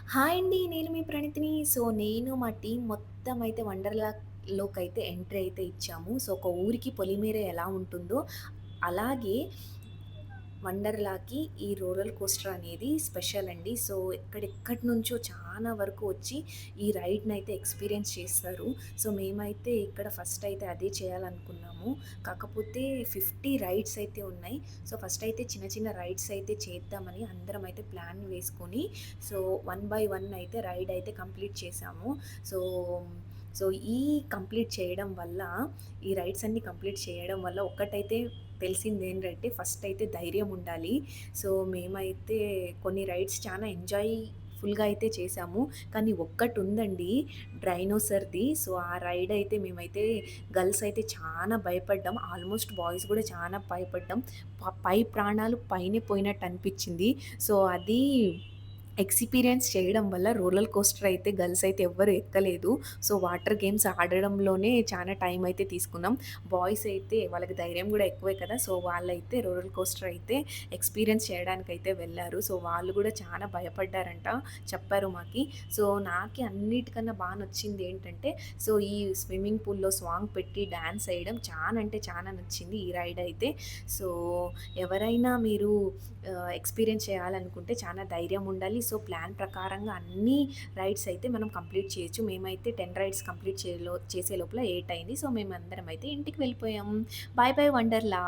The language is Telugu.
హాయ్ అండి. నేను మీ ప్రణితిని. నేను మా టీమ్ మొత్తం అయితే వండర్‌లాలోకైతే ఎంట్రీ అయితే ఇచ్చాము. ఒక ఊరికి పొలిమేర ఎలా ఉంటుందో, అలాగే వండర్‌లాకి ఈ రోలర్ కోస్టర్ అనేది స్పెషల్ అండి. ఎక్కడెక్కడి నుంచో చాలా వరకు వచ్చి ఈ రైడ్‌నైతే ఎక్స్‌పీరియన్స్ చేస్తారు. మేమైతే ఇక్కడ ఫస్ట్ అయితే అదే చేయాలనుకున్నాము. కాకపోతే 50 రైడ్స్ అయితే ఉన్నాయి. ఫస్ట్ అయితే చిన్న చిన్న రైడ్స్ అయితే చేద్దామని అందరం అయితే ప్లాన్ వేసుకొని, వన్ బై వన్ అయితే రైడ్ అయితే కంప్లీట్ చేశాము. సో, సో ఈ కంప్లీట్ చేయడం వల్ల ఈ రైడ్స్ అన్నీ కంప్లీట్ చేయడం వల్ల ఒక్కటైతే తెలిసిందేంటంటే ఫస్ట్ అయితే ధైర్యం ఉండాలి. మేమైతే కొన్ని రైడ్స్ చానా ఫుల్‌గా అయితే చేశాము. కానీ ఒక్కటుందండి డ్రైనోసార్‌ది. ఆ రైడ్ అయితే మేమైతే గర్ల్స్ అయితే చానా భయపడ్డాం. ఆల్మోస్ట్ బాయ్స్ గూడా చానా భయపడ్డాం. పై ప్రాణాలు పైనే పోయినట్టు అనిపిచ్చింది. అది ఎక్స్‌పీరియన్స్ చేయడం వల్ల రోలర్ కోస్టర్ అయితే గర్ల్స్ అయితే ఎవ్వరు ఎక్కలేదు. వాటర్ గేమ్స్ ఆడడంలోనే చాలా టైం అయితే తీసుకున్నాం. బాయ్స్ అయితే వాళ్ళకి ధైర్యం గూడా ఎక్కువే కదా! వాళ్ళైతే రోలర్ కోస్టర్ అయితే ఎక్స్‌పీరియన్స్ చేయడానికైతే వెళ్లారు. వాళ్ళు గూడా చానా భయపడ్డారంట చెప్పారు మాకి. నాకి అన్నిటికన్నా నచ్చింది ఏంటంటే, ఈ స్విమ్మింగ్ పూల్‌లో సాంగ్ పెట్టి డాన్స్ ఎయడం చానా అంటే చానా నచ్చింది ఈ రైడ్ అయితే. సో, ఎవరైనా మీరు ఎక్స్‌పీరియన్స్ చేయాలనుకుంటే చాలా ధైర్యం ఉండాలి. ప్లాన్ ప్రకారంగా అన్ని రైడ్స్ అయితే మనం కంప్లీట్ చేయొచ్చు. మేమైతే 10 రైడ్స్ కంప్లీట్ చేసే లోపల 8 అయింది. మేమందరం అయితే ఇంటికి వెళ్ళిపోయాం. Bye bye Wonderla.